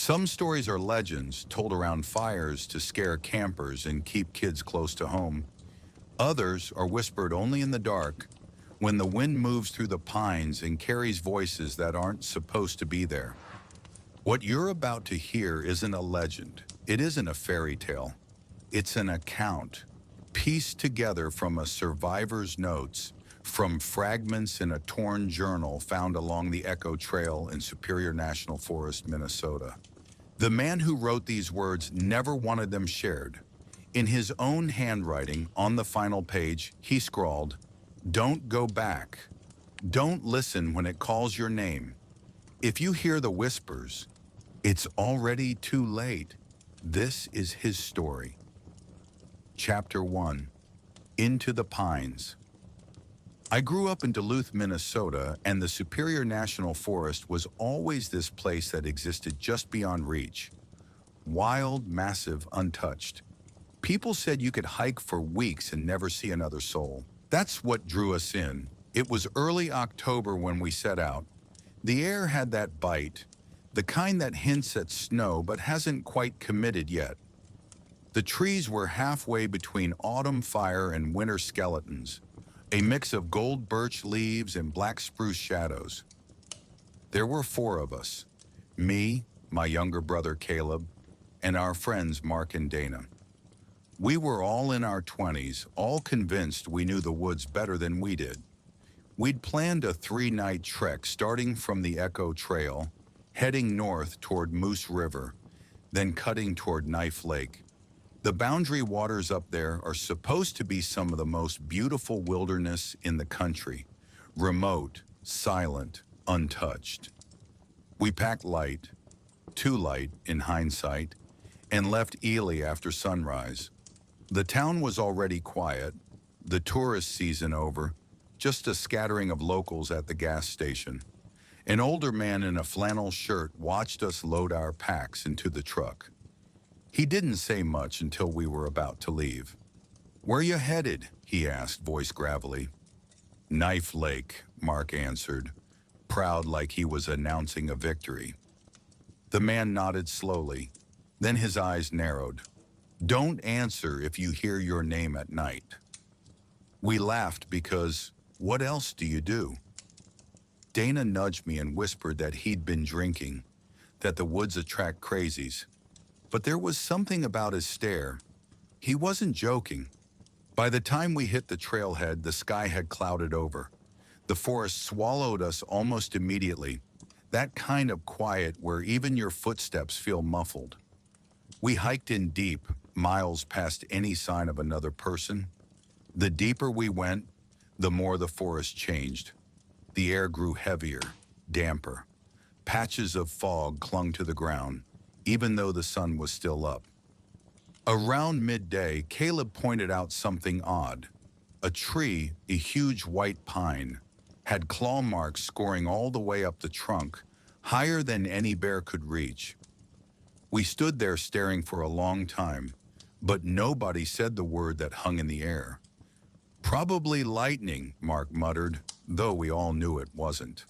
Some stories are legends told around fires to scare campers and keep kids close to home. Others are whispered only in the dark when the wind moves through the pines and carries voices that aren't supposed to be there. What you're about to hear isn't a legend. It isn't a fairy tale. It's an account, pieced together from a survivor's notes, from fragments in a torn journal found along the Echo Trail in Superior National Forest, Minnesota. The man who wrote these words never wanted them shared. In his own handwriting, on the final page, he scrawled, "Don't go back. Don't listen when it calls your name. If you hear the whispers, it's already too late." This is his story. Chapter 1. Into the Pines. I grew up in Duluth, Minnesota, and the Superior National Forest was always this place that existed just beyond reach. Wild, massive, untouched. People said you could hike for weeks and never see another soul. That's what drew us in. It was early October when we set out. The air had that bite, the kind that hints at snow but hasn't quite committed yet. The trees were halfway between autumn fire and winter skeletons, a mix of gold birch leaves and black spruce shadows. There were 4 of us, me, my younger brother Caleb, and our friends Mark and Dana. We were all in our 20s, all convinced we knew the woods better than we did. We'd planned a 3-night trek starting from the Echo Trail, heading north toward Moose River, then cutting toward Knife Lake. The boundary waters up there are supposed to be some of the most beautiful wilderness in the country, remote, silent, untouched. We packed light, too light in hindsight, and left Ely after sunrise. The town was already quiet, the tourist season over, just a scattering of locals at the gas station. An older man in a flannel shirt watched us load our packs into the truck. He didn't say much until we were about to leave. "Where you headed?" he asked, voice gravelly. "Knife Lake," Mark answered, proud like he was announcing a victory. The man nodded slowly, then his eyes narrowed. "Don't answer if you hear your name at night." We laughed because, what else do you do? Dana nudged me and whispered that he'd been drinking, that the woods attract crazies. But there was something about his stare. He wasn't joking. By the time we hit the trailhead, the sky had clouded over. The forest swallowed us almost immediately, that kind of quiet where even your footsteps feel muffled. We hiked in deep, miles past any sign of another person. The deeper we went, the more the forest changed. The air grew heavier, damper. Patches of fog clung to the ground, even though the sun was still up. Around midday, Caleb pointed out something odd. A tree, a huge white pine, had claw marks scoring all the way up the trunk, higher than any bear could reach. We stood there staring for a long time, but nobody said the word that hung in the air. "Probably lightning," Mark muttered, though we all knew it wasn't.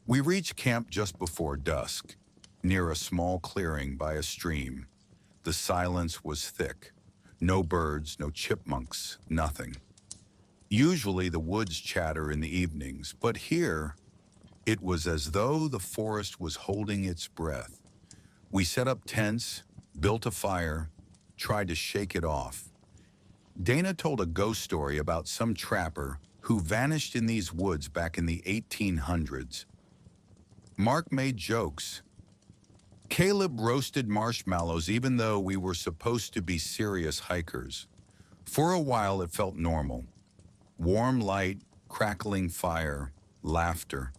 We reached camp just before dusk, near a small clearing by a stream. The silence was thick. No birds, no chipmunks, nothing. Usually the woods chatter in the evenings, but here it was as though the forest was holding its breath. We set up tents, built a fire, tried to shake it off. Dana told a ghost story about some trapper who vanished in these woods back in the 1800s. Mark made jokes. Caleb roasted marshmallows even though we were supposed to be serious hikers. For a while it felt normal. Warm light, crackling fire, laughter.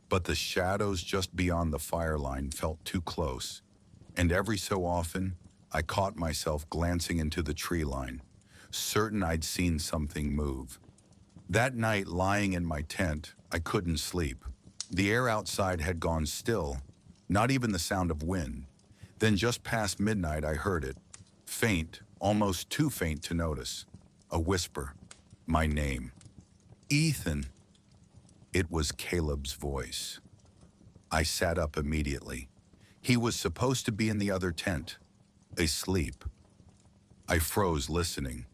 But the shadows just beyond the fire line felt too close, and every so often I caught myself glancing into the tree line, certain I'd seen something move. That night, lying in my tent, I couldn't sleep. The air outside had gone still, not even the sound of wind. Then just past midnight I heard it, faint, almost too faint to notice. A whisper, my name. "Ethan." It was Caleb's voice. I sat up immediately. He was supposed to be in the other tent, asleep. I froze listening.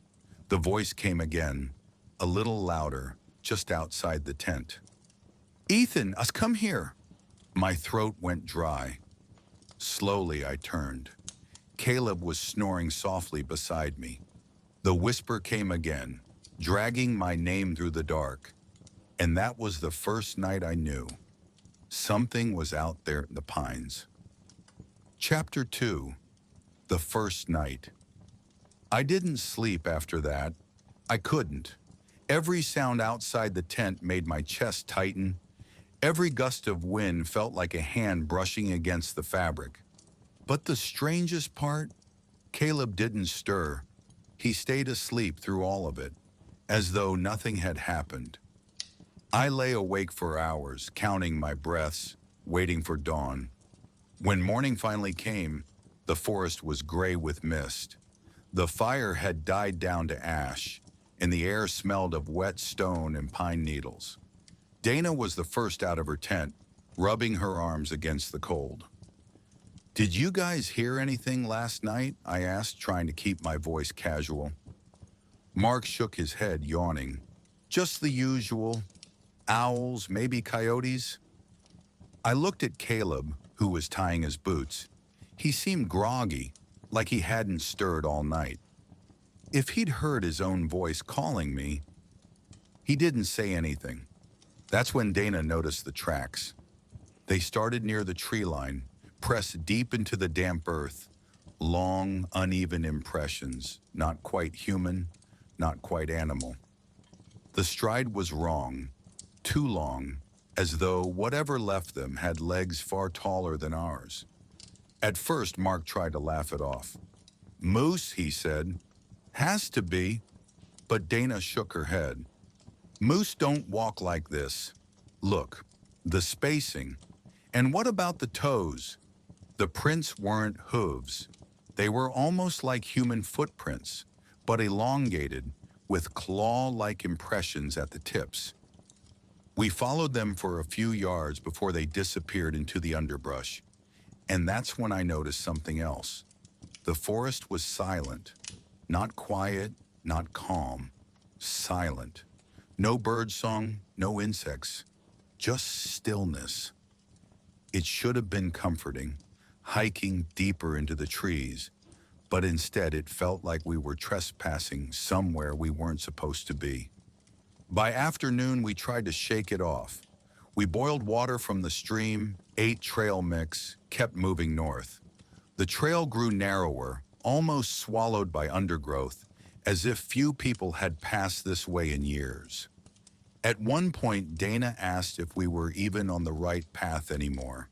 The voice came again, a little louder, just outside the tent. "Ethan, us come here." My throat went dry. Slowly I turned. Caleb was snoring softly beside me. The whisper came again, dragging my name through the dark. And that was the first night I knew. Something was out there in the pines. Chapter 2. The First Night. I didn't sleep after that. I couldn't. Every sound outside the tent made my chest tighten. Every gust of wind felt like a hand brushing against the fabric. But the strangest part, Caleb didn't stir. He stayed asleep through all of it, as though nothing had happened. I lay awake for hours, counting my breaths, waiting for dawn. When morning finally came, the forest was gray with mist. The fire had died down to ash, and the air smelled of wet stone and pine needles. Dana was the first out of her tent, rubbing her arms against the cold. "Did you guys hear anything last night?" I asked, trying to keep my voice casual. Mark shook his head, yawning. "Just the usual. Owls, maybe coyotes." I looked at Caleb, who was tying his boots. He seemed groggy, like he hadn't stirred all night. If he'd heard his own voice calling me, he didn't say anything. That's when Dana noticed the tracks. They started near the tree line, pressed deep into the damp earth. Long, uneven impressions, not quite human, not quite animal. The stride was wrong, too long, as though whatever left them had legs far taller than ours. At first, Mark tried to laugh it off. "Moose," he said. "Has to be." But Dana shook her head. "Moose don't walk like this. Look, the spacing. And what about the toes? The prints weren't hooves. They were almost like human footprints, but elongated, with claw-like impressions at the tips." We followed them for a few yards before they disappeared into the underbrush. And that's when I noticed something else. The forest was silent. Not quiet, not calm. Silent. No birdsong, no insects. Just stillness. It should have been comforting, hiking deeper into the trees, but instead it felt like we were trespassing somewhere we weren't supposed to be. By afternoon, we tried to shake it off. We boiled water from the stream, ate trail mix, kept moving north. The trail grew narrower, almost swallowed by undergrowth, as if few people had passed this way in years. At one point, Dana asked if we were even on the right path anymore.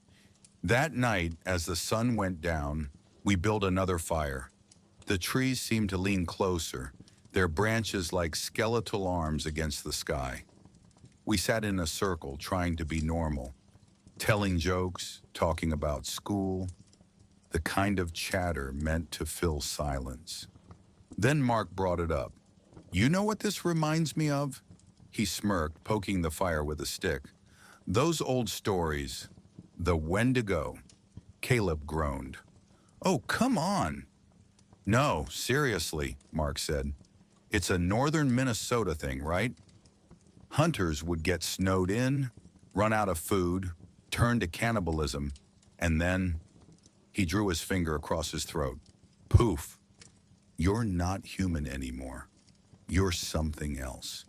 That night, as the sun went down, we built another fire. The trees seemed to lean closer, their branches like skeletal arms against the sky. We sat in a circle, trying to be normal, telling jokes, talking about school, the kind of chatter meant to fill silence. Then Mark brought it up. "You know what this reminds me of?" He smirked, poking the fire with a stick. "Those old stories. The Wendigo." Caleb groaned. "Oh, come on." "No, seriously," Mark said. "It's a northern Minnesota thing, right? Hunters would get snowed in, run out of food, turn to cannibalism, and then..." He drew his finger across his throat. "Poof. You're not human anymore. You're something else.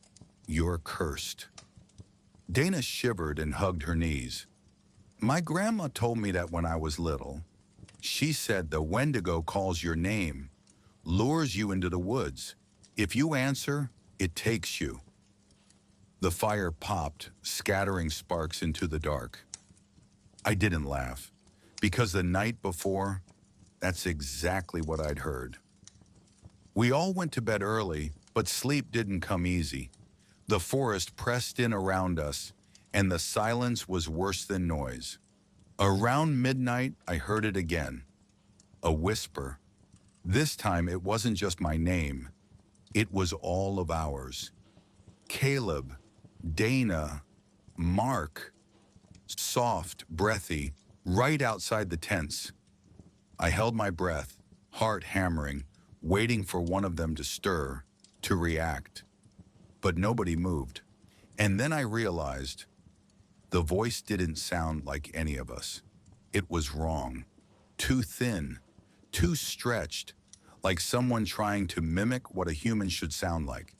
You're cursed." Dana shivered and hugged her knees. "My grandma told me that when I was little. She said the Wendigo calls your name, lures you into the woods. If you answer, it takes you." The fire popped, scattering sparks into the dark. I didn't laugh, because the night before, that's exactly what I'd heard. We all went to bed early, but sleep didn't come easy. The forest pressed in around us, and the silence was worse than noise. Around midnight, I heard it again. A whisper. This time, it wasn't just my name. It was all of ours. Caleb, Dana, Mark. Soft, breathy, right outside the tents. I held my breath, heart hammering, waiting for one of them to stir, to react. But nobody moved. And then I realized the voice didn't sound like any of us. It was wrong. Too thin, too stretched, like someone trying to mimic what a human should sound like.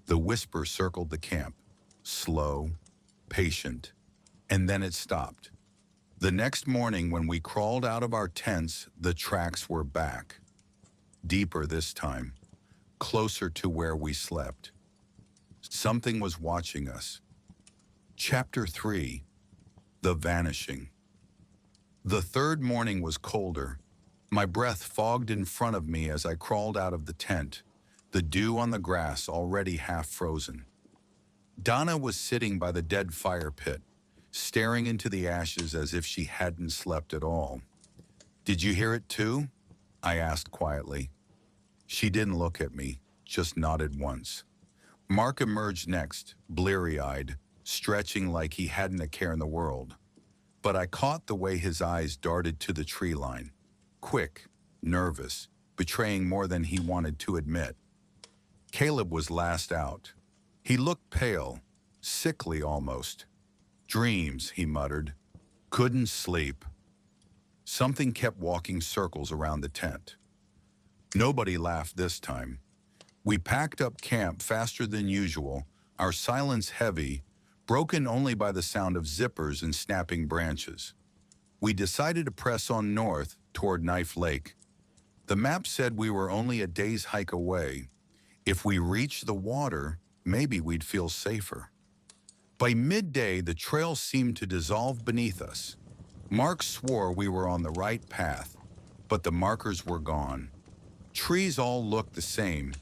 The whisper circled the camp, slow, patient, and then it stopped. The next morning, when we crawled out of our tents, the tracks were back. Deeper this time, closer to where we slept. Something was watching us. Chapter 3. The Vanishing. The third morning was colder. My breath fogged in front of me as I crawled out of the tent, the dew on the grass already half frozen. Donna was sitting by the dead fire pit, staring into the ashes as if she hadn't slept at all. "Did you hear it too?" I asked quietly. She didn't look at me, just nodded once. Mark emerged next, bleary-eyed, stretching like he hadn't a care in the world. But I caught the way his eyes darted to the tree line. Quick, nervous, betraying more than he wanted to admit. Caleb was last out. He looked pale, sickly almost. "Dreams," he muttered. "Couldn't sleep." Something kept walking circles around the tent. Nobody laughed this time. We packed up camp faster than usual, our silence heavy, broken only by the sound of zippers and snapping branches. We decided to press on north toward Knife Lake. The map said we were only a day's hike away. If we reached the water, maybe we'd feel safer. By midday, the trail seemed to dissolve beneath us. Mark swore we were on the right path, but the markers were gone. Trees all looked the same,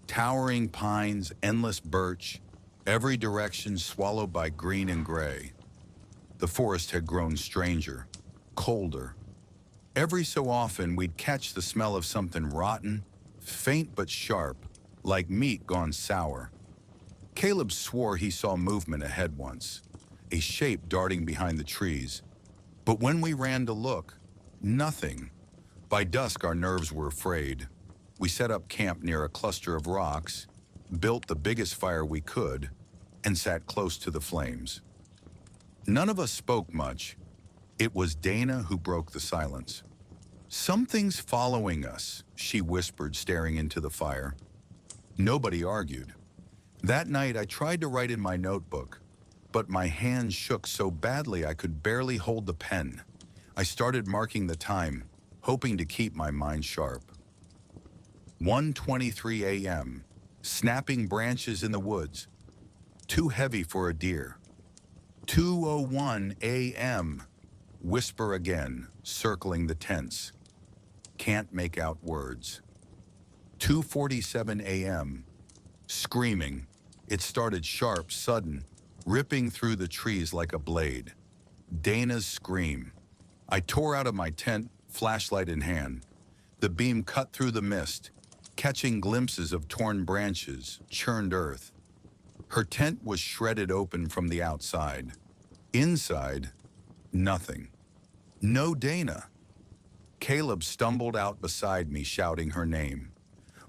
towering pines, endless birch, every direction swallowed by green and gray. The forest had grown stranger, colder. Every so often, we'd catch the smell of something rotten, faint but sharp, like meat gone sour. Caleb swore he saw movement ahead once, a shape darting behind the trees. But when we ran to look, nothing. By dusk, our nerves were frayed. We set up camp near a cluster of rocks, built the biggest fire we could, and sat close to the flames. None of us spoke much. It was Dana who broke the silence. "Something's following us," she whispered, staring into the fire. Nobody argued. That night, I tried to write in my notebook, but my hands shook so badly I could barely hold the pen. I started marking the time, hoping to keep my mind sharp. 1:23 a.m., snapping branches in the woods, too heavy for a deer. 2:01 a.m., whisper again, circling the tents. Can't make out words. 2:47 a.m., screaming. It started sharp, sudden, ripping through the trees like a blade. Dana's scream. I tore out of my tent, flashlight in hand. The beam cut through the mist, catching glimpses of torn branches, churned earth. Her tent was shredded open from the outside. Inside, nothing. No Dana. Caleb stumbled out beside me, shouting her name.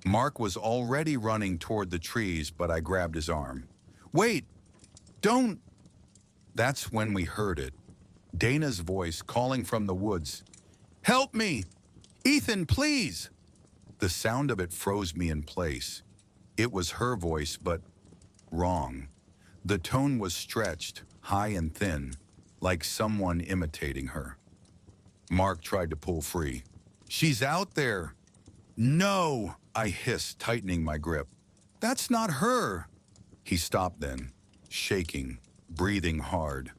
Mark was already running toward the trees, but I grabbed his arm. "Wait! Don't!" That's when we heard it. Dana's voice calling from the woods. "Help me! Ethan, please!" The sound of it froze me in place. It was her voice, but wrong. The tone was stretched, high and thin, like someone imitating her. Mark tried to pull free. "She's out there!" "No!" I hissed, tightening my grip. "That's not her!" He stopped then, shaking, breathing hard.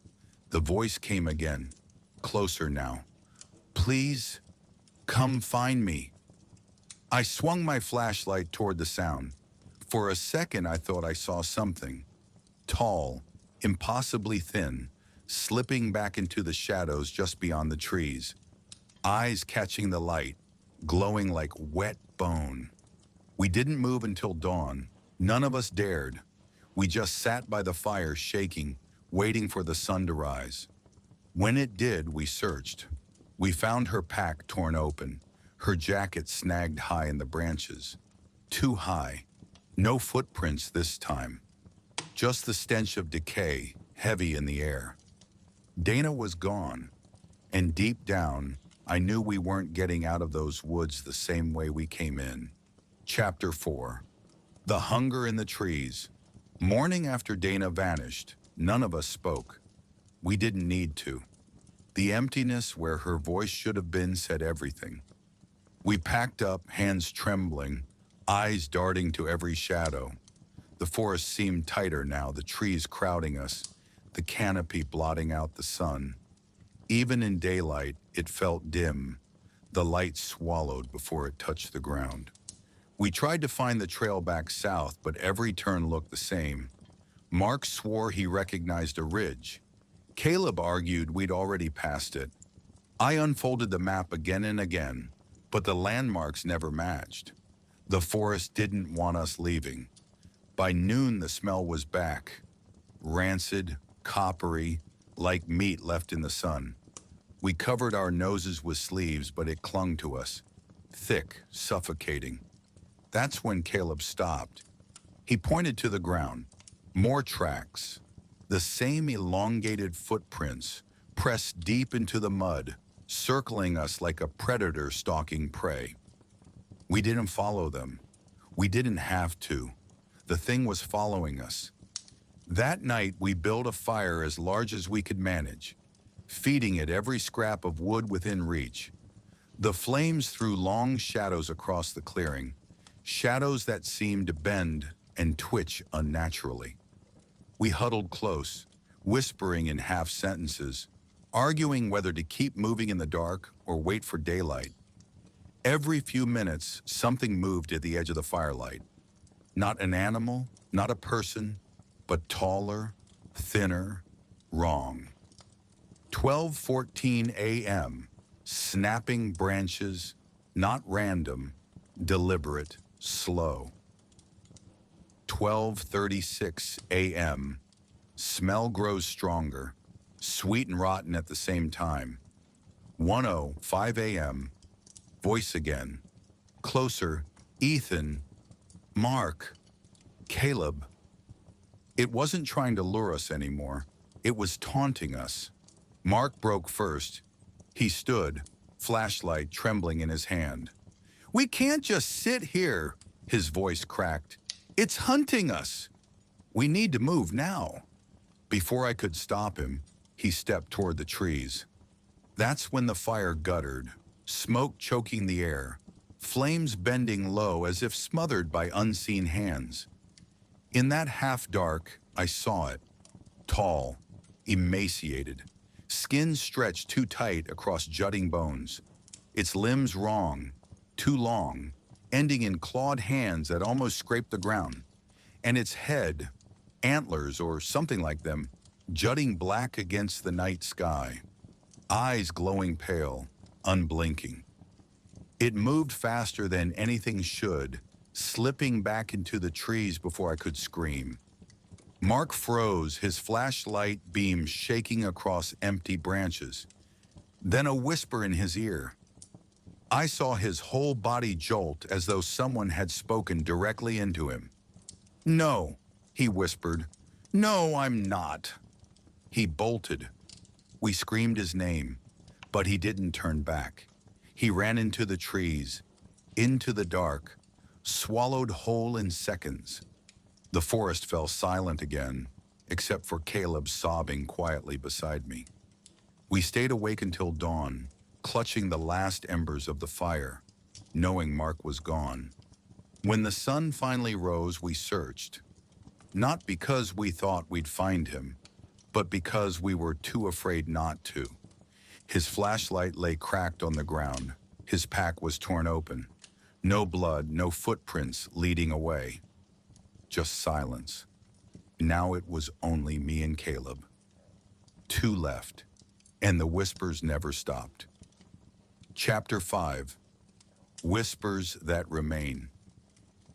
The voice came again, closer now. "Please, come find me." I swung my flashlight toward the sound. For a second, I thought I saw something. Tall, impossibly thin, slipping back into the shadows just beyond the trees. Eyes catching the light, glowing like wet bone. We didn't move until dawn. None of us dared. We just sat by the fire, shaking, waiting for the sun to rise. When it did, we searched. We found her pack torn open, her jacket snagged high in the branches. Too high. No footprints this time. Just the stench of decay, heavy in the air. Dana was gone, and deep down, I knew we weren't getting out of those woods the same way we came in. Chapter 4. The Hunger in the Trees. Morning after Dana vanished, none of us spoke. We didn't need to. The emptiness where her voice should have been said everything. We packed up, hands trembling, eyes darting to every shadow. The forest seemed tighter now, the trees crowding us, the canopy blotting out the sun. Even in daylight, it felt dim, the light swallowed before it touched the ground. We tried to find the trail back south, but every turn looked the same. Mark swore he recognized a ridge. Caleb argued we'd already passed it. I unfolded the map again and again, but the landmarks never matched. The forest didn't want us leaving. By noon, the smell was back. Rancid, coppery, like meat left in the sun. We covered our noses with sleeves, but it clung to us. Thick, suffocating. That's when Caleb stopped. He pointed to the ground. More tracks. The same elongated footprints, pressed deep into the mud, circling us like a predator stalking prey. We didn't follow them. We didn't have to. The thing was following us. That night, we built a fire as large as we could manage, feeding it every scrap of wood within reach. The flames threw long shadows across the clearing, shadows that seemed to bend and twitch unnaturally. We huddled close, whispering in half sentences, arguing whether to keep moving in the dark or wait for daylight. Every few minutes, something moved at the edge of the firelight. Not an animal, not a person, but taller, thinner, wrong. 12:14 a.m., snapping branches, not random, deliberate, slow. 12:36 a.m., smell grows stronger, sweet and rotten at the same time. 1:05 a.m., voice again, closer, Ethan, Mark, Caleb. It wasn't trying to lure us anymore. It was taunting us. Mark broke first. He stood, flashlight trembling in his hand. "We can't just sit here," his voice cracked. "It's hunting us. We need to move now." Before I could stop him, he stepped toward the trees. That's when the fire guttered, smoke choking the air, flames bending low as if smothered by unseen hands. In that half-dark, I saw it. Tall, emaciated, skin stretched too tight across jutting bones. Its limbs wrong, too long, ending in clawed hands that almost scraped the ground. And its head, antlers or something like them, jutting black against the night sky. Eyes glowing pale, unblinking. It moved faster than anything should, slipping back into the trees before I could scream. Mark froze, his flashlight beam shaking across empty branches. Then a whisper in his ear. I saw his whole body jolt as though someone had spoken directly into him. "No," he whispered. "No, I'm not." He bolted. We screamed his name, but he didn't turn back. He ran into the trees, into the dark, swallowed whole in seconds. The forest fell silent again, except for Caleb sobbing quietly beside me. We stayed awake until dawn, clutching the last embers of the fire, knowing Mark was gone. When the sun finally rose, we searched. Not because we thought we'd find him, but because we were too afraid not to. His flashlight lay cracked on the ground. His pack was torn open. No blood, no footprints leading away. Just silence. Now it was only me and Caleb. Two left, and the whispers never stopped. Chapter 5. Whispers that Remain.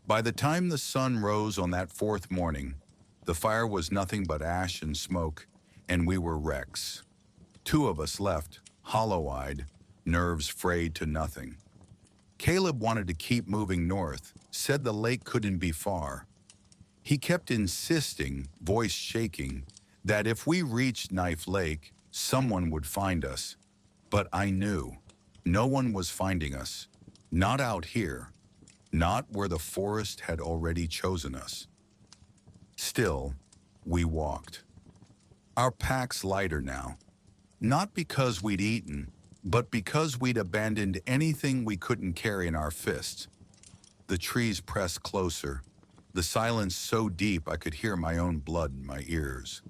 By the time the sun rose on that fourth morning, the fire was nothing but ash and smoke, and we were wrecks. Two of us left, hollow-eyed, nerves frayed to nothing. Caleb wanted to keep moving north, said the lake couldn't be far. He kept insisting, voice shaking, that if we reached Knife Lake, someone would find us. But I knew no one was finding us. Not out here. Not where the forest had already chosen us. Still, we walked. Our packs lighter now. Not because we'd eaten, but because we'd abandoned anything we couldn't carry in our fists. The trees pressed closer, the silence so deep I could hear my own blood in my ears.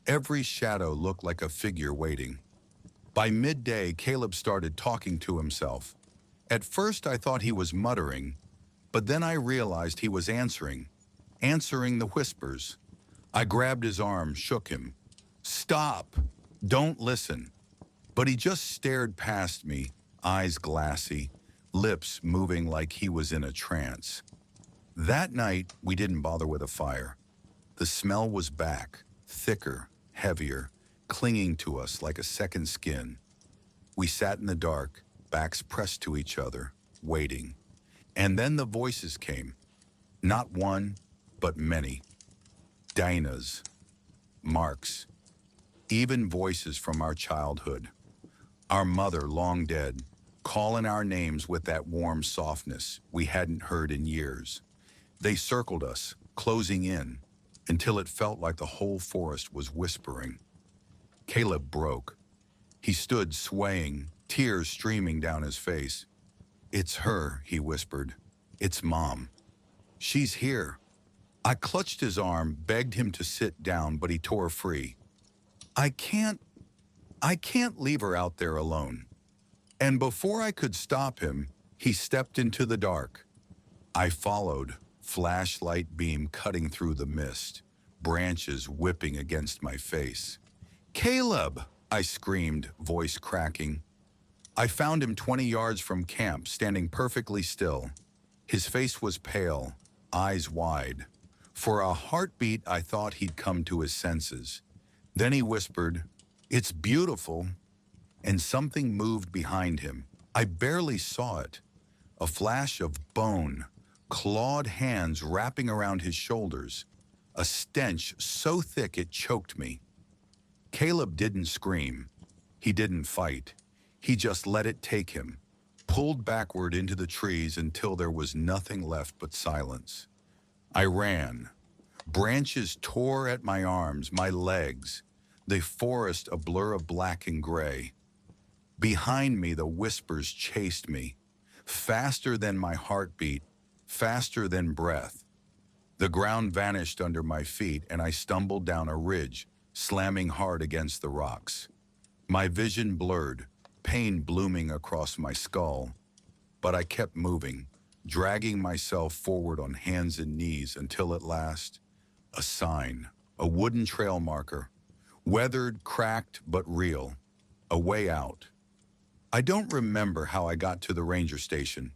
Every shadow looked like a figure waiting. By midday, Caleb started talking to himself. At first I thought he was muttering, but then I realized he was answering the whispers. I grabbed his arm, shook him. "Stop! Don't listen." But he just stared past me, eyes glassy, lips moving like he was in a trance. That night, we didn't bother with a fire. The smell was back, thicker, heavier, clinging to us like a second skin. We sat in the dark, backs pressed to each other, waiting. And then the voices came. Not one, but many. Dana's, Mark's, even voices from our childhood. Our mother, long dead, calling our names with that warm softness we hadn't heard in years. They circled us, closing in, until it felt like the whole forest was whispering. Caleb broke. He stood swaying, tears streaming down his face. "It's her," he whispered. "It's Mom. She's here." I clutched his arm, begged him to sit down, but he tore free. I can't leave her out there alone." And before I could stop him, he stepped into the dark. I followed, flashlight beam cutting through the mist, branches whipping against my face. "Caleb!" I screamed, voice cracking. I found him 20 yards from camp, standing perfectly still. His face was pale, eyes wide. For a heartbeat, I thought he'd come to his senses. Then he whispered, "It's beautiful." And something moved behind him. I barely saw it. A flash of bone, clawed hands wrapping around his shoulders. A stench so thick it choked me. Caleb didn't scream. He didn't fight. He just let it take him, pulled backward into the trees until there was nothing left but silence. I ran. Branches tore at my arms, my legs, the forest a blur of black and gray. Behind me, the whispers chased me, faster than my heartbeat, faster than breath. The ground vanished under my feet and I stumbled down a ridge, slamming hard against the rocks. My vision blurred, pain blooming across my skull. But I kept moving, dragging myself forward on hands and knees until at last, a sign, a wooden trail marker, weathered, cracked, but real, a way out. I don't remember how I got to the ranger station.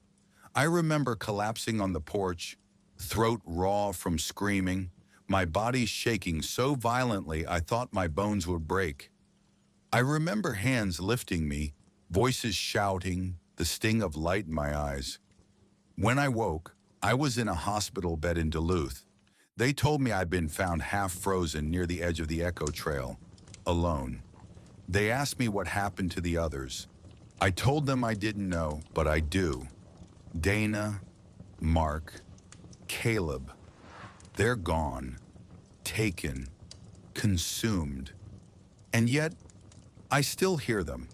I remember collapsing on the porch, throat raw from screaming, my body shaking so violently I thought my bones would break. I remember hands lifting me, voices shouting, the sting of light in my eyes. When I woke, I was in a hospital bed in Duluth. They told me I'd been found half frozen near the edge of the Echo Trail, alone. They asked me what happened to the others. I told them I didn't know, but I do. Dana, Mark, Caleb, they're gone, taken, consumed. And yet, I still hear them.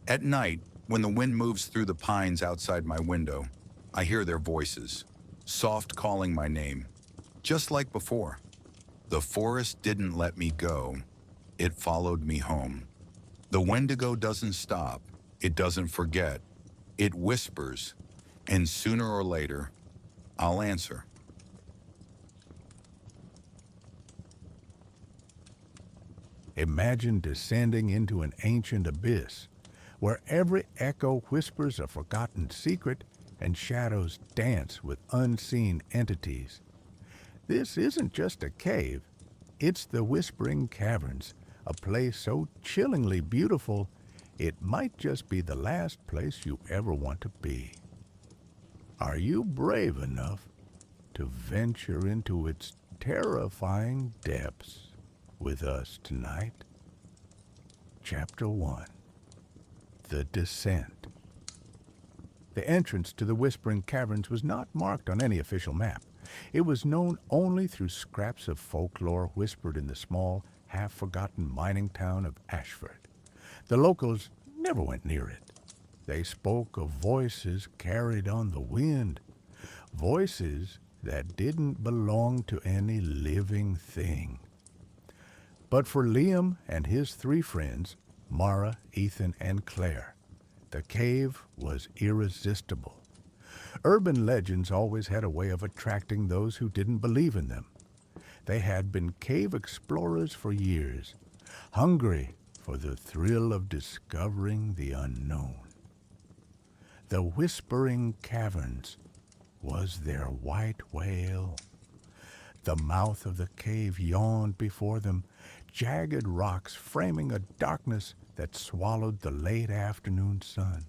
At night, when the wind moves through the pines outside my window, I hear their voices, soft calling my name, just like before. The forest didn't let me go. It followed me home. The Wendigo doesn't stop. It doesn't forget. It whispers, and sooner or later, I'll answer. Imagine descending into an ancient abyss, where every echo whispers a forgotten secret and shadows dance with unseen entities. This isn't just a cave, it's the Whispering Caverns, a place so chillingly beautiful it might just be the last place you ever want to be. Are you brave enough to venture into its terrifying depths with us tonight? Chapter 1. The Descent. The entrance to the Whispering Caverns was not marked on any official map. It was known only through scraps of folklore whispered in the small, half-forgotten mining town of Ashford. The locals never went near it. They spoke of voices carried on the wind, voices that didn't belong to any living thing. But for Liam and his three friends, Mara, Ethan, and Claire, the cave was irresistible. Urban legends always had a way of attracting those who didn't believe in them. They had been cave explorers for years, hungry for the thrill of discovering the unknown. The Whispering Caverns was their white whale. The mouth of the cave yawned before them, jagged rocks framing a darkness that swallowed the late afternoon sun.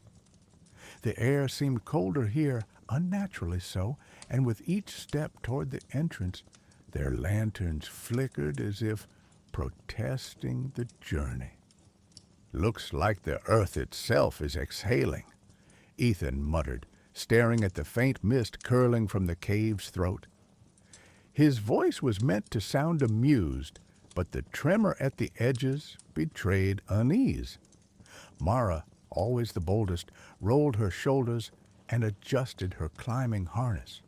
The air seemed colder here, unnaturally so, and with each step toward the entrance, their lanterns flickered as if protesting the journey. "Looks like the earth itself is exhaling," Ethan muttered, staring at the faint mist curling from the cave's throat. His voice was meant to sound amused, but the tremor at the edges betrayed unease. Mara, always the boldest, rolled her shoulders and adjusted her climbing harness.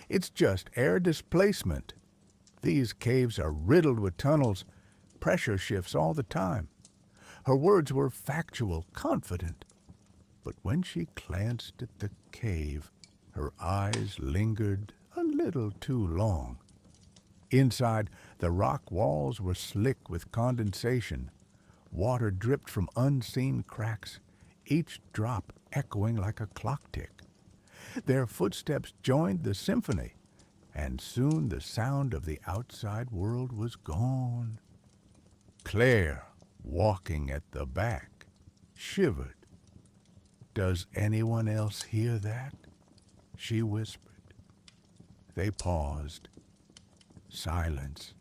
"It's just air displacement. These caves are riddled with tunnels, pressure shifts all the time." Her words were factual, confident. But when she glanced at the cave, her eyes lingered a little too long. Inside, the rock walls were slick with condensation. Water dripped from unseen cracks, each drop echoing like a clock tick. Their footsteps joined the symphony, and soon the sound of the outside world was gone. Claire, walking at the back, shivered. "Does anyone else hear that?" she whispered. They paused. Silence.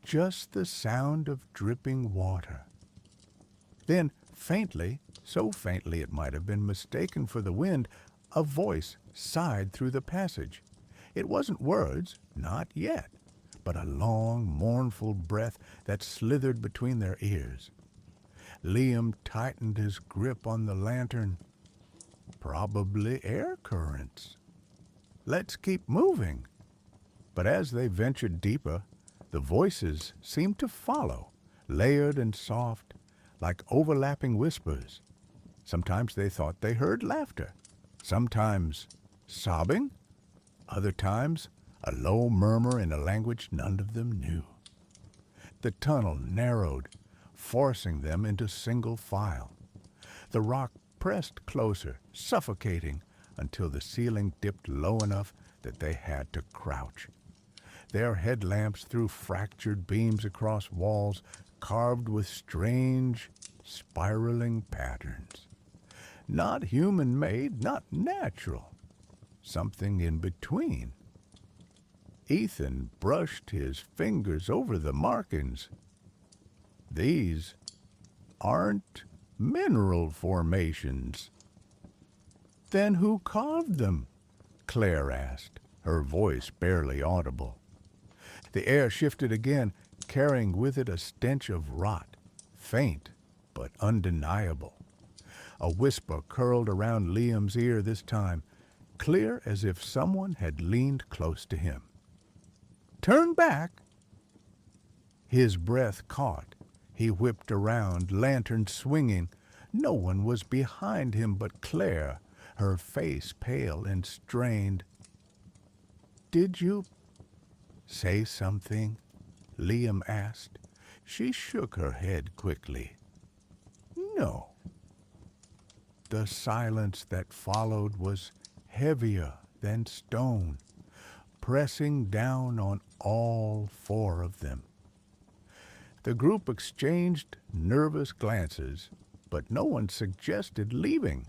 Just the sound of dripping water. Then, faintly, so faintly it might have been mistaken for the wind, a voice sighed through the passage. It wasn't words, not yet, but a long, mournful breath that slithered between their ears. Liam tightened his grip on the lantern. Probably air currents. "Let's keep moving." But as they ventured deeper, the voices seemed to follow, layered and soft, like overlapping whispers. Sometimes they thought they heard laughter, sometimes sobbing, other times a low murmur in a language none of them knew. The tunnel narrowed, forcing them into single file. The rock pressed closer, suffocating, until the ceiling dipped low enough that they had to crouch. Their headlamps threw fractured beams across walls carved with strange, spiraling patterns. Not human-made, not natural. Something in between. Ethan brushed his fingers over the markings. These aren't mineral formations. "Then who carved them?" Claire asked, her voice barely audible. The air shifted again, carrying with it a stench of rot, faint but undeniable. A whisper curled around Liam's ear this time, clear as if someone had leaned close to him. "Turn back!" His breath caught. He whipped around, lantern swinging. No one was behind him but Claire, her face pale and strained. "Did you say something?" Liam asked. She shook her head quickly. "No." The silence that followed was heavier than stone, pressing down on all four of them. The group exchanged nervous glances, but no one suggested leaving.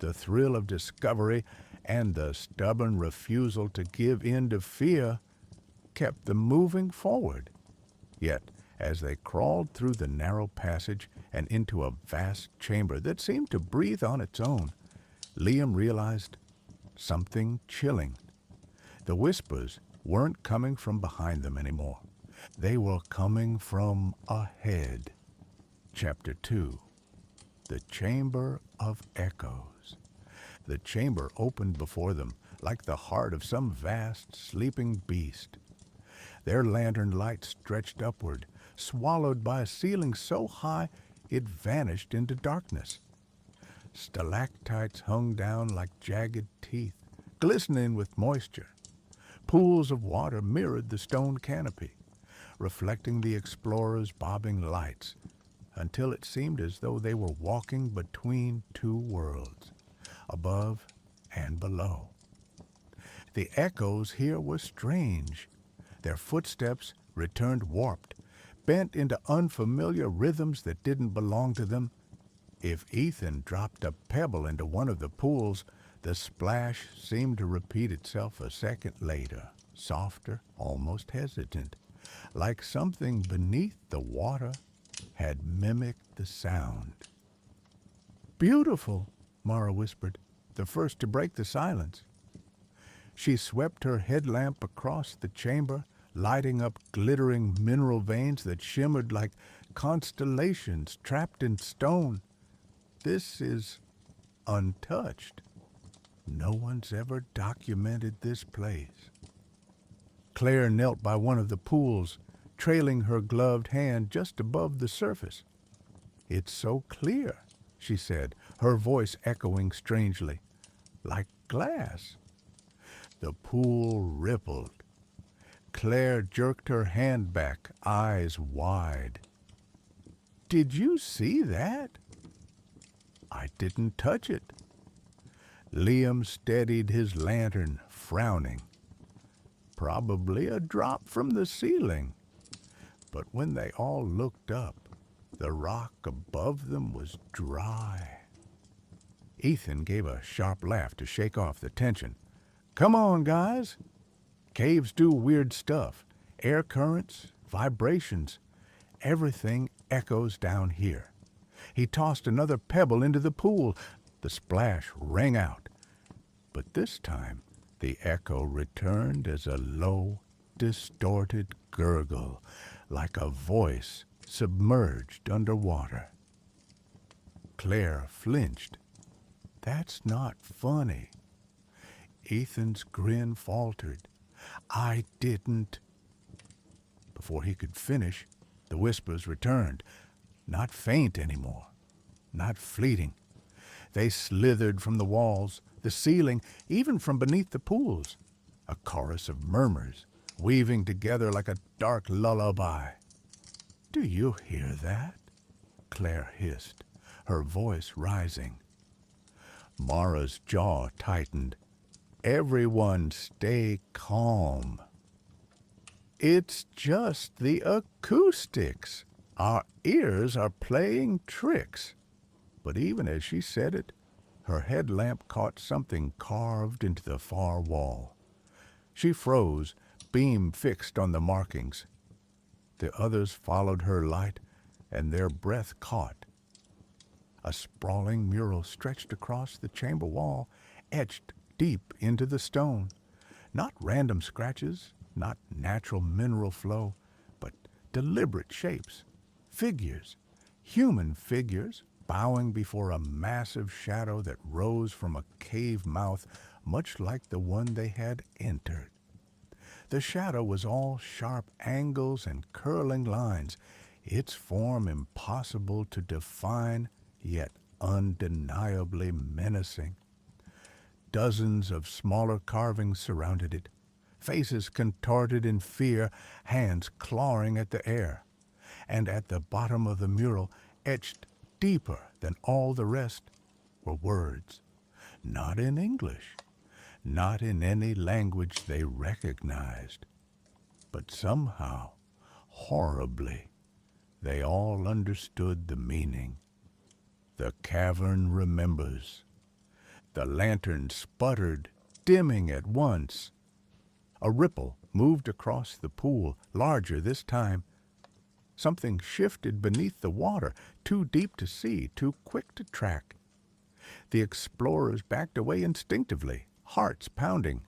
The thrill of discovery and the stubborn refusal to give in to fear kept them moving forward. Yet, as they crawled through the narrow passage and into a vast chamber that seemed to breathe on its own, Liam realized something chilling. The whispers weren't coming from behind them anymore. They were coming from ahead. Chapter 2. The Chamber of Echoes. The chamber opened before them like the heart of some vast, sleeping beast. Their lantern light stretched upward, swallowed by a ceiling so high it vanished into darkness. Stalactites hung down like jagged teeth, glistening with moisture. Pools of water mirrored the stone canopy, reflecting the explorers' bobbing lights, until it seemed as though they were walking between two worlds, above and below. The echoes here were strange. Their footsteps returned warped, bent into unfamiliar rhythms that didn't belong to them. If Ethan dropped a pebble into one of the pools, the splash seemed to repeat itself a second later, softer, almost hesitant, like something beneath the water had mimicked the sound. "Beautiful," Mara whispered, the first to break the silence. She swept her headlamp across the chamber, lighting up glittering mineral veins that shimmered like constellations trapped in stone. "This is untouched. No one's ever documented this place." Claire knelt by one of the pools, trailing her gloved hand just above the surface. "It's so clear," she said, her voice echoing strangely, "like glass." The pool rippled. Claire jerked her hand back, eyes wide. "Did you see that?" "I didn't touch it." Liam steadied his lantern, frowning. "Probably a drop from the ceiling." But when they all looked up, the rock above them was dry. Ethan gave a sharp laugh to shake off the tension. "Come on, guys. Caves do weird stuff. Air currents, vibrations. Everything echoes down here." He tossed another pebble into the pool. The splash rang out. But this time, the echo returned as a low, distorted gurgle, like a voice submerged underwater. Claire flinched. "That's not funny." Ethan's grin faltered. "I didn't." Before he could finish, the whispers returned, not faint anymore, not fleeting. They slithered from the walls, the ceiling, even from beneath the pools, a chorus of murmurs, weaving together like a dark lullaby. "Do you hear that?" Claire hissed, her voice rising. Mara's jaw tightened. "Everyone stay calm. It's just the acoustics. Our ears are playing tricks." But even as she said it, her headlamp caught something carved into the far wall. She froze, beam fixed on the markings. The others followed her light, and their breath caught. A sprawling mural stretched across the chamber wall, etched deep into the stone. Not random scratches, not natural mineral flow, but deliberate shapes, figures, human figures, bowing before a massive shadow that rose from a cave mouth much like the one they had entered. The shadow was all sharp angles and curling lines, its form impossible to define, yet undeniably menacing. Dozens of smaller carvings surrounded it, faces contorted in fear, hands clawing at the air. And at the bottom of the mural, etched deeper than all the rest, were words, not in English, not in any language they recognized, but somehow, horribly, They all understood the meaning. The cavern remembers. The lantern sputtered, dimming at once. A ripple moved across the pool, larger this time. Something shifted beneath the water, too deep to see, too quick to track. The explorers backed away instinctively, hearts pounding.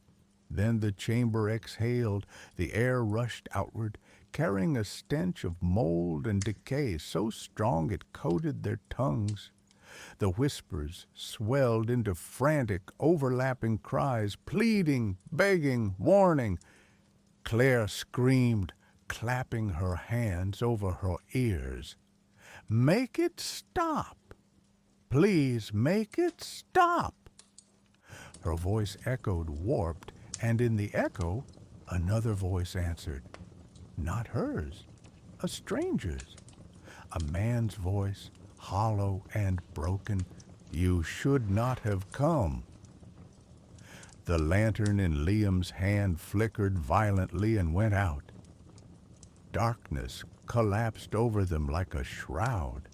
Then the chamber exhaled, the air rushed outward, carrying a stench of mold and decay so strong it coated their tongues. The whispers swelled into frantic, overlapping cries, pleading, begging, warning. Claire screamed, clapping her hands over her ears. "Make it stop! Please make it stop!" Her voice echoed, warped, and in the echo, another voice answered. Not hers, a stranger's. A man's voice, hollow and broken. "You should not have come." The lantern in Liam's hand flickered violently and went out. Darkness collapsed over them like a shroud.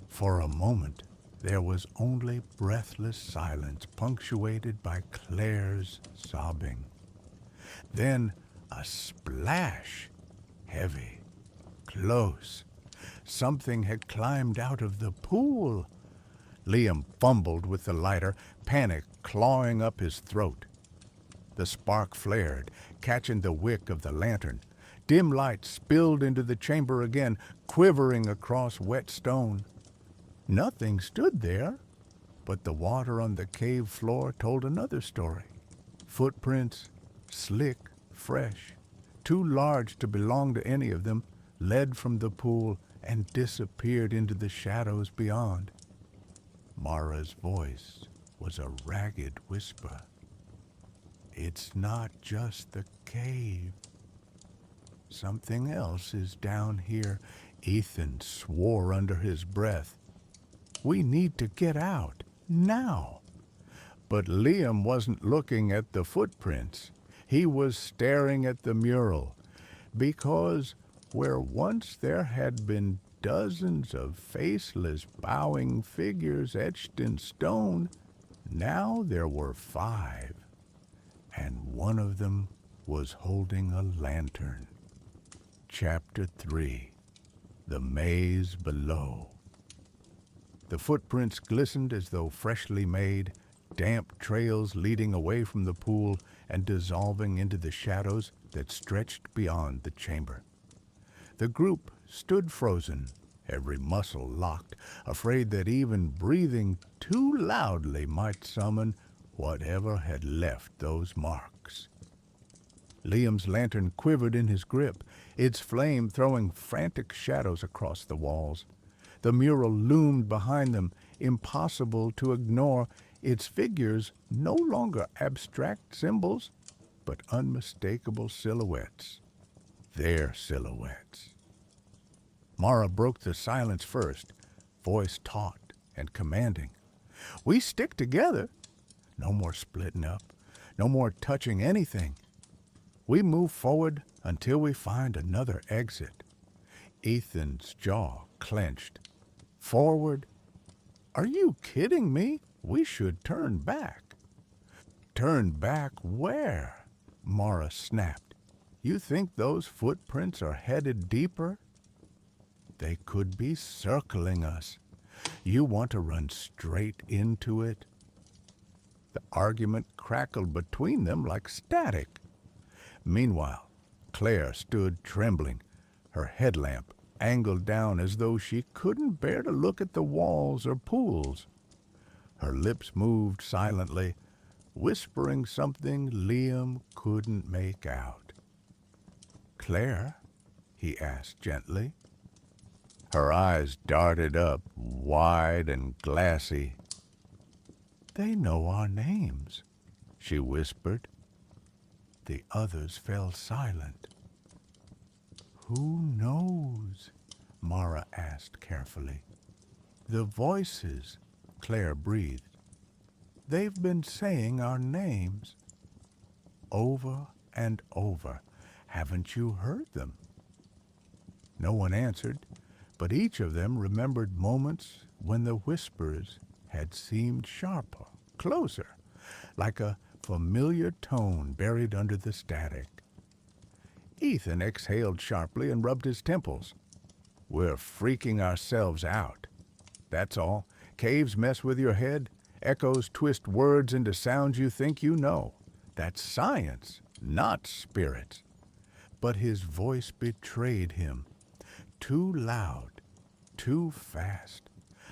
For a moment, there was only breathless silence punctuated by Claire's sobbing. Then a splash, heavy, close. Something had climbed out of the pool. Liam fumbled with the lighter, panic clawing up his throat. The spark flared, catching the wick of the lantern. Dim light spilled into the chamber again, quivering across wet stone. Nothing stood there, but the water on the cave floor told another story. Footprints, slick, fresh, too large to belong to any of them, led from the pool and disappeared into the shadows beyond. Mara's voice was a ragged whisper. "It's not just the cave. Something else is down here." Ethan swore under his breath. "We need to get out, now." But Liam wasn't looking at the footprints. He was staring at the mural, because where once there had been dozens of faceless, bowing figures etched in stone, now there were 5, and one of them was holding a lantern. Chapter 3. The Maze Below. The footprints glistened as though freshly made, damp trails leading away from the pool and dissolving into the shadows that stretched beyond the chamber. The group stood frozen, every muscle locked, afraid that even breathing too loudly might summon whatever had left those marks. Liam's lantern quivered in his grip, its flame throwing frantic shadows across the walls. The mural loomed behind them, impossible to ignore, its figures no longer abstract symbols, but unmistakable silhouettes. Their silhouettes. Mara broke the silence first, voice taut and commanding. "We stick together. No more splitting up. No more touching anything. We move forward until we find another exit." Ethan's jaw clenched. "Forward? Are you kidding me? We should turn back." "Turn back where?" Mara snapped. "You think those footprints are headed deeper? They could be circling us. You want to run straight into it?" The argument crackled between them like static. Meanwhile, Claire stood trembling, her headlamp angled down as though she couldn't bear to look at the walls or pools. Her lips moved silently, whispering something Liam couldn't make out. "Claire?" he asked gently. Her eyes darted up, wide and glassy. "They know our names," she whispered. The others fell silent. "Who knows?" Mara asked carefully. "The voices," Claire breathed. "They've been saying our names over and over. Haven't you heard them?" No one answered, But each of them remembered moments when the whispers had seemed sharper, closer, like a familiar tone buried under the static. Ethan exhaled sharply and rubbed his temples. We're freaking ourselves out. That's all. Caves mess with your head. Echoes twist words into sounds you think you know. That's science, not spirits. But his voice betrayed him. Too loud, too fast,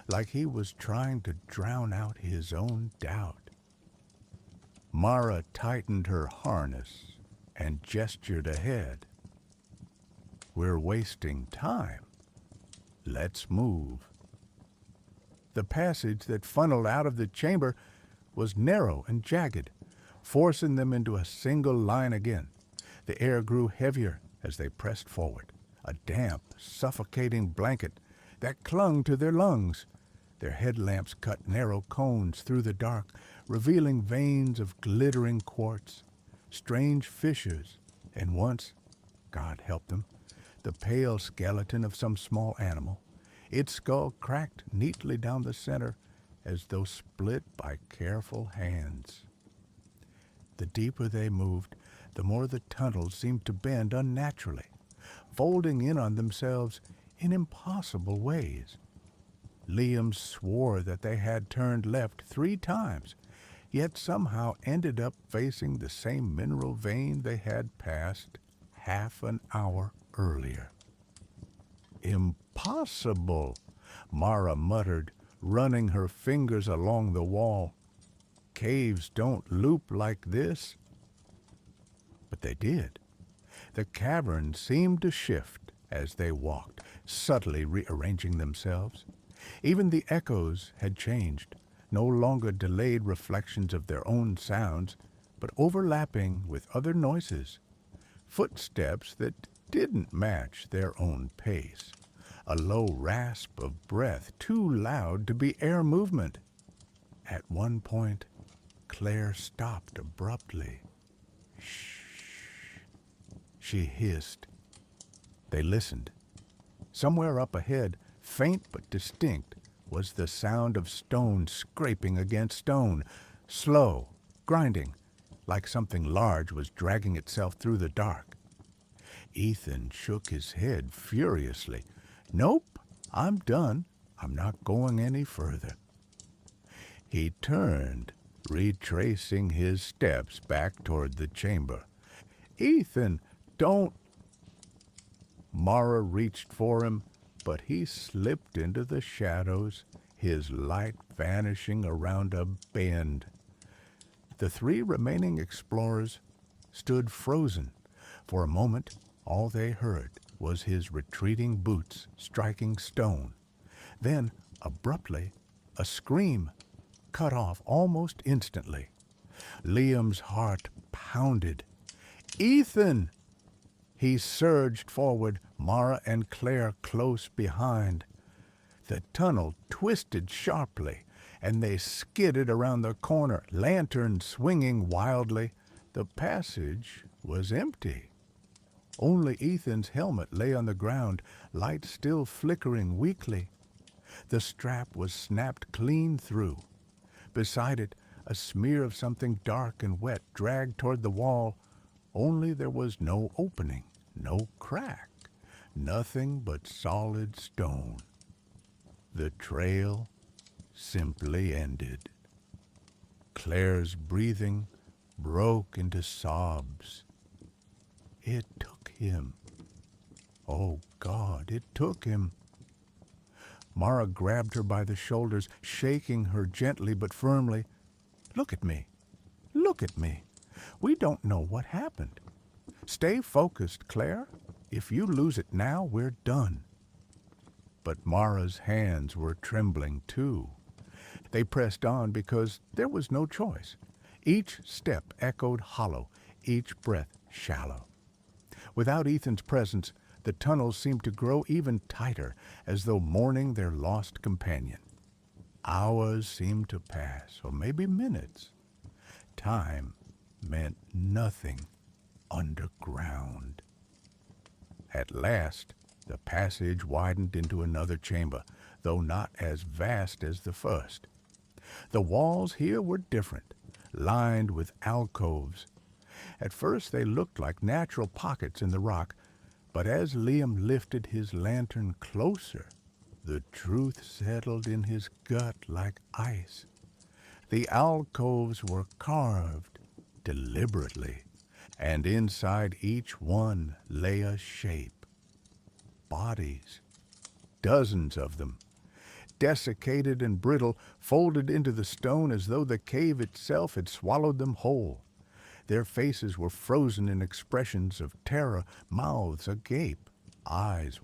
like he was trying to drown out his own doubt. Mara tightened her harness and gestured ahead. We're wasting time. Let's move. The passage that funneled out of the chamber was narrow and jagged, forcing them into a single line again. The air grew heavier as they pressed forward, a damp, suffocating blanket that clung to their lungs. Their headlamps cut narrow cones through the dark, revealing veins of glittering quartz, strange fissures, and once, God help them, the pale skeleton of some small animal, its skull cracked neatly down the center as though split by careful hands. The deeper they moved, the more the tunnels seemed to bend unnaturally, folding in on themselves in impossible ways. Liam swore that they had turned left 3 times, yet somehow ended up facing the same mineral vein they had passed half an hour earlier. Impossible, Mara muttered, running her fingers along the wall. Caves don't loop like this. But they did. The cavern seemed to shift as they walked, subtly rearranging themselves. Even the echoes had changed, no longer delayed reflections of their own sounds, but overlapping with other noises, footsteps that didn't match their own pace, a low rasp of breath too loud to be air movement. At one point, Claire stopped abruptly. "Shh," she hissed. They listened. Somewhere up ahead, faint but distinct, was the sound of stone scraping against stone, slow, grinding, like something large was dragging itself through the dark. Ethan shook his head furiously. "Nope, I'm done. I'm not going any further." He turned, retracing his steps back toward the chamber. "Ethan, don't—" Mara reached for him, but he slipped into the shadows, his light vanishing around a bend. The 3 remaining explorers stood frozen. For a moment, all they heard was his retreating boots striking stone. Then, abruptly, a scream, cut off almost instantly. Liam's heart pounded. "Ethan!" He surged forward, Mara and Claire close behind. The tunnel twisted sharply, and they skidded around the corner, lantern swinging wildly. The passage was empty. Only Ethan's helmet lay on the ground, light still flickering weakly. The strap was snapped clean through. Beside it, a smear of something dark and wet dragged toward the wall, only there was no opening, no crack, nothing but solid stone. The trail simply ended. Claire's breathing broke into sobs. It took him. Oh, God, it took him. Mara grabbed her by the shoulders, shaking her gently but firmly. "Look at me. Look at me. We don't know what happened. Stay focused, Claire. If you lose it now, we're done." But Mara's hands were trembling too. They pressed on because there was no choice. Each step echoed hollow, each breath shallow. Without Ethan's presence, the tunnels seemed to grow even tighter, as though mourning their lost companion. Hours seemed to pass, or maybe minutes. Time meant nothing underground. At last, The passage widened into another chamber, though not as vast as the first. The walls here were different, lined with alcoves. At first they looked like natural pockets in the rock, but as Liam lifted his lantern closer, the truth settled in his gut like ice. The alcoves were carved deliberately, and inside each one lay a shape. Bodies, dozens of them, desiccated and brittle, folded into the stone as though the cave itself had swallowed them whole. Their faces were frozen in expressions of terror, mouths agape, eyes